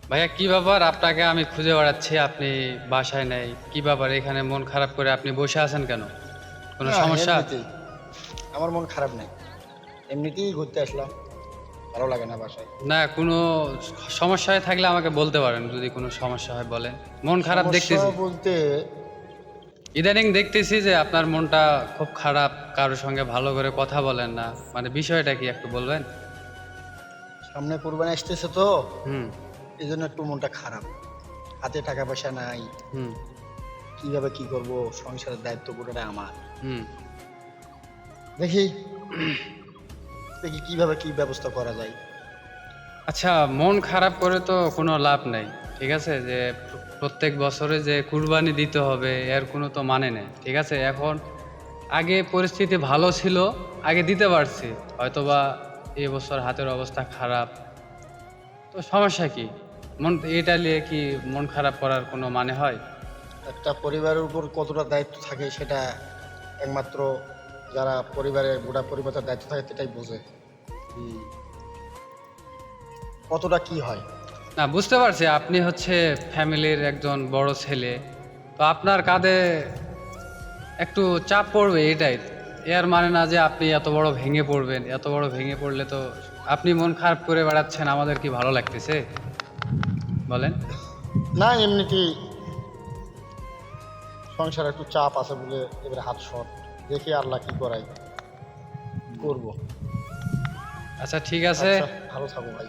ভাইয়া কি ব্যাপার? আপনাকে আমি খুঁজে বেড়াচ্ছি, আপনি বাসায় নেই। কি ব্যাপার? এখানে মন খারাপ করে আপনি বসে আছেন কেন? কোনো না, সমস্যা? এমনিতেই আমার মন খারাপ নাই। এমনিতেই ঘুরতে আসলাম, ভালো লাগে না বাসায়। না, কোনো সমস্যায় থাকলে আমাকে বলতে পারেন, যদি কোনো সমস্যা হয় বলেন। মন খারাপ সমস্যা দেখতেছি। বলতে ইদানিং দেখতেছি যে আপনার মনটা খুব খারাপ, কারোর সঙ্গে ভালো করে কথা বলেন না। মানে বিষয়টা কি একটু বলবেন? সামনে কোরবানি আসতেছে তো, হুম, এই জন্য একটু মনটা খারাপ। হাতে টাকা পয়সা নাই, হুম, কিভাবে কি করব, সংসারের দায়িত্ব পুরোটা আমার। হুম। দেখি দেখি কিভাবে কি ব্যবস্থা করা যায়। আচ্ছা, মন খারাপ করে তো কোনো লাভ নাই। ঠিক আছে? যে প্রত্যেক বছরে যে কুরবানি দিতে হবে এর কোনো তো মানে নেই। ঠিক আছে? এখন আগে পরিস্থিতি ভালো ছিল, আগে দিতে পারছি। হয়তোবা এবছর হাতের অবস্থা খারাপ। তো সমস্যা কি? এটা নিয়ে কি মন খারাপ করার কোনো মানে হয়? একটা পরিবারের উপর কতটা দায়িত্ব থাকে সেটা একমাত্র যারা পরিবারের গোটা পরিবারের দায়িত্ব থাকে সেটাই বোঝে। হুম। কতটা কি হয়। না, বুঝতে পারছি আপনি হচ্ছে ফ্যামিলির একজন বড় ছেলে। তো আপনার কাঁধে একটু চাপ পড়বে এটাই। এর মানে না যে আপনি এত বড় ভেঙে পড়বেন। এত বড় ভেঙে পড়লে তো আপনি মন খারাপ করে বেড়াচ্ছেন, আমাদের কি ভালো লাগতেছে? বলেন? না, এমনিতেই সংসারে একটু চাপ আছে বলে এবারে হাত শর্ট। দেখি আল্লাহ কি করাই, করব। আচ্ছা ঠিক আছে। আচ্ছা, ভালো থাকো ভাই।